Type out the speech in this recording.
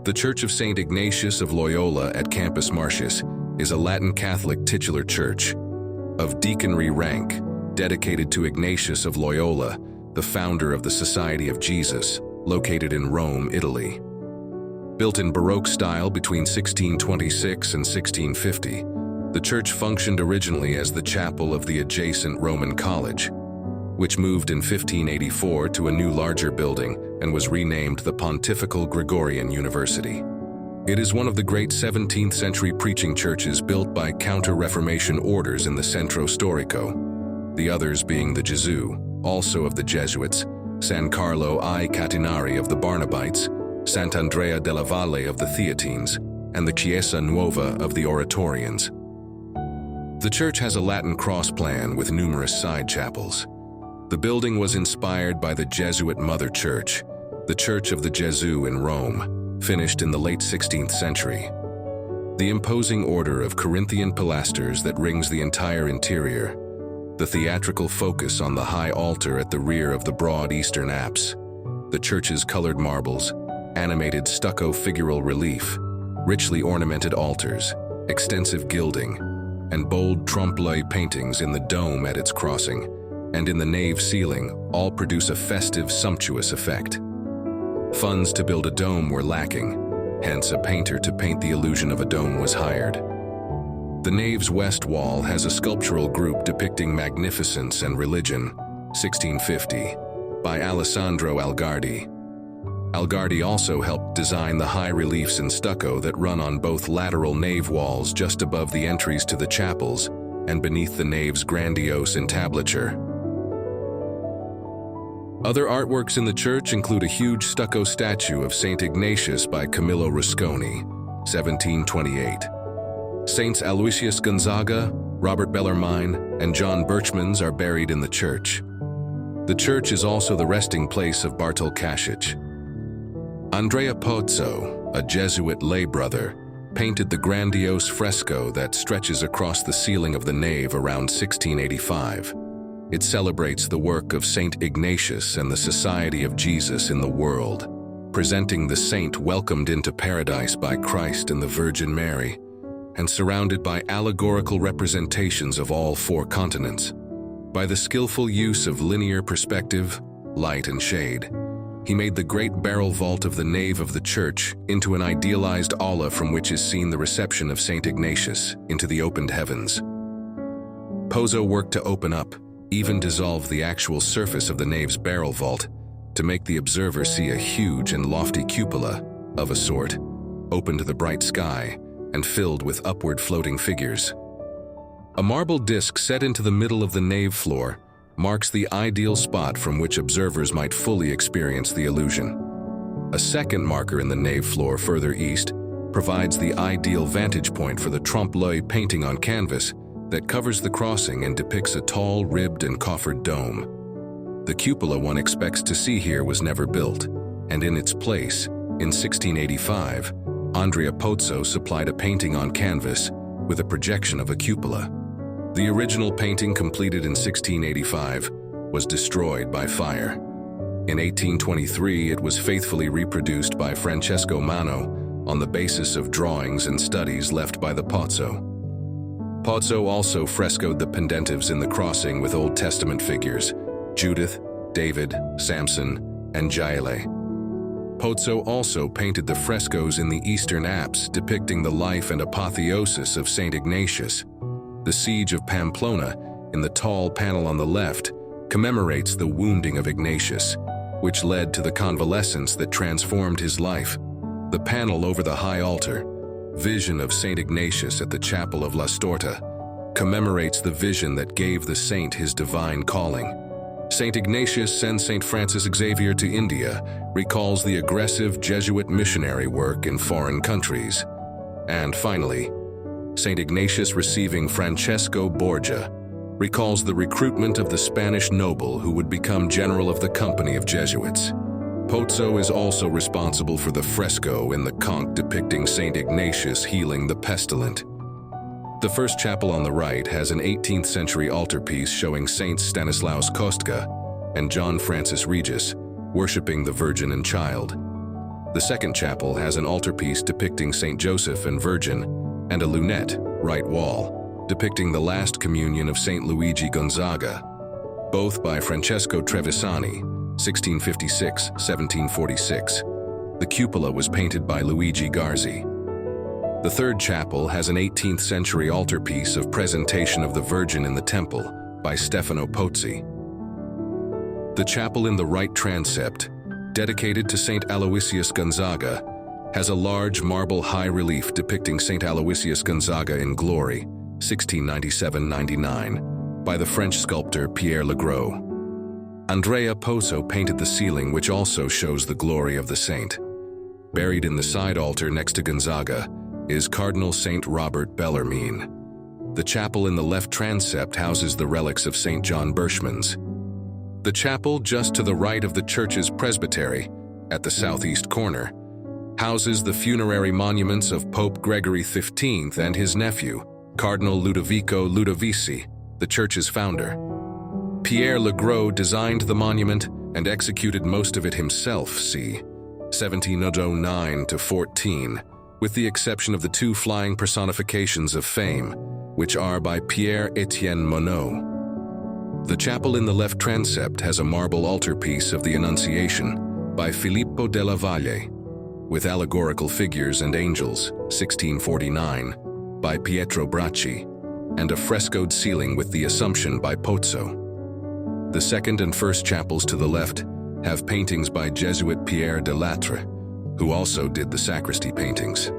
The Church of Saint Ignatius of Loyola at Campus Martius is a Latin Catholic titular church of deaconry rank dedicated to Ignatius of Loyola, the founder of the Society of Jesus, located in Rome, Italy. Built in Baroque style between 1626 and 1650, the church functioned originally as the chapel of the adjacent Roman college, which moved in 1584 to a new larger building and was renamed the Pontifical Gregorian University. It is one of the great 17th century preaching churches built by Counter-Reformation orders in the Centro Storico, the others being the Gesù, also of the Jesuits, San Carlo I Catinari of the Barnabites, Sant'Andrea della Valle of the Theatines, and the Chiesa Nuova of the Oratorians. The church has a Latin cross plan with numerous side chapels. The building was inspired by the Jesuit Mother Church, the Church of the Gesù in Rome, finished in the late 16th century. The imposing order of Corinthian pilasters that rings the entire interior, the theatrical focus on the high altar at the rear of the broad eastern apse, the church's colored marbles, animated stucco figural relief, richly ornamented altars, extensive gilding, and bold trompe-l'oeil paintings in the dome at its crossing, and in the nave ceiling, all produce a festive, sumptuous effect. Funds to build a dome were lacking, hence a painter to paint the illusion of a dome was hired. The nave's west wall has a sculptural group depicting magnificence and religion, 1650, by Alessandro Algardi. Algardi also helped design the high reliefs in stucco that run on both lateral nave walls just above the entries to the chapels and beneath the nave's grandiose entablature. Other artworks in the church include a huge stucco statue of Saint Ignatius by Camillo Rusconi, 1728. Saints Aloysius Gonzaga, Robert Bellarmine, and John Birchmans are buried in the church. The church is also the resting place of Bartol Kasich. Andrea Pozzo, a Jesuit lay brother, painted the grandiose fresco that stretches across the ceiling of the nave around 1685. It celebrates the work of Saint Ignatius and the Society of Jesus in the world, presenting the saint welcomed into paradise by Christ and the Virgin Mary, and surrounded by allegorical representations of all four continents. By the skillful use of linear perspective, light and shade, he made the great barrel vault of the nave of the church into an idealized aula from which is seen the reception of Saint Ignatius into the opened heavens. Pozzo worked to open up, even dissolve the actual surface of the nave's barrel vault to make the observer see a huge and lofty cupola, of a sort, open to the bright sky and filled with upward floating figures. A marble disc set into the middle of the nave floor marks the ideal spot from which observers might fully experience the illusion. A second marker in the nave floor further east provides the ideal vantage point for the trompe-l'oeil painting on canvas that covers the crossing and depicts a tall, ribbed and coffered dome. The cupola one expects to see here was never built, and in its place, in 1685, Andrea Pozzo supplied a painting on canvas with a projection of a cupola. The original painting, completed in 1685, was destroyed by fire. In 1823, it was faithfully reproduced by Francesco Mano on the basis of drawings and studies left by the Pozzo. Pozzo also frescoed the pendentives in the crossing with Old Testament figures, Judith, David, Samson, and Jael. Pozzo also painted the frescoes in the eastern apse depicting the life and apotheosis of Saint Ignatius. The siege of Pamplona, in the tall panel on the left, commemorates the wounding of Ignatius, which led to the convalescence that transformed his life. The panel over the high altar, Vision of Saint Ignatius at the Chapel of La Storta, commemorates the vision that gave the saint his divine calling. Saint Ignatius sends Saint Francis Xavier to India, recalls the aggressive Jesuit missionary work in foreign countries. And finally, Saint Ignatius receiving Francesco Borgia recalls the recruitment of the Spanish noble who would become general of the Company of Jesuits. Pozzo is also responsible for the fresco in the conch depicting Saint Ignatius healing the pestilent. The first chapel on the right has an 18th century altarpiece showing Saints Stanislaus Kostka and John Francis Regis, worshiping the Virgin and Child. The second chapel has an altarpiece depicting Saint Joseph and Virgin, and a lunette, right wall, depicting the Last Communion of Saint Luigi Gonzaga, both by Francesco Trevisani, 1656-1746. The cupola was painted by Luigi Garzi. The third chapel has an 18th century altarpiece of Presentation of the Virgin in the Temple by Stefano Pozzi. The chapel in the right transept, dedicated to Saint Aloysius Gonzaga, has a large marble high-relief depicting Saint Aloysius Gonzaga in glory, 1697-99, by the French sculptor Pierre Legros. Andrea Pozzo painted the ceiling, which also shows the glory of the saint. Buried in the side altar next to Gonzaga is Cardinal Saint Robert Bellarmine. The chapel in the left transept houses the relics of Saint John Berchmans. The chapel just to the right of the church's presbytery, at the southeast corner, houses the funerary monuments of Pope Gregory XV and his nephew, Cardinal Ludovico Ludovisi, the church's founder. Pierre Legros designed the monument and executed most of it himself, c. 1709-14, with the exception of the two flying personifications of fame, which are by Pierre-Étienne Monod. The chapel in the left transept has a marble altarpiece of the Annunciation by Filippo della Valle, with allegorical figures and angels, 1649, by Pietro Bracci, and a frescoed ceiling with the Assumption by Pozzo. The second and first chapels to the left have paintings by Jesuit Pierre de Latre, who also did the sacristy paintings.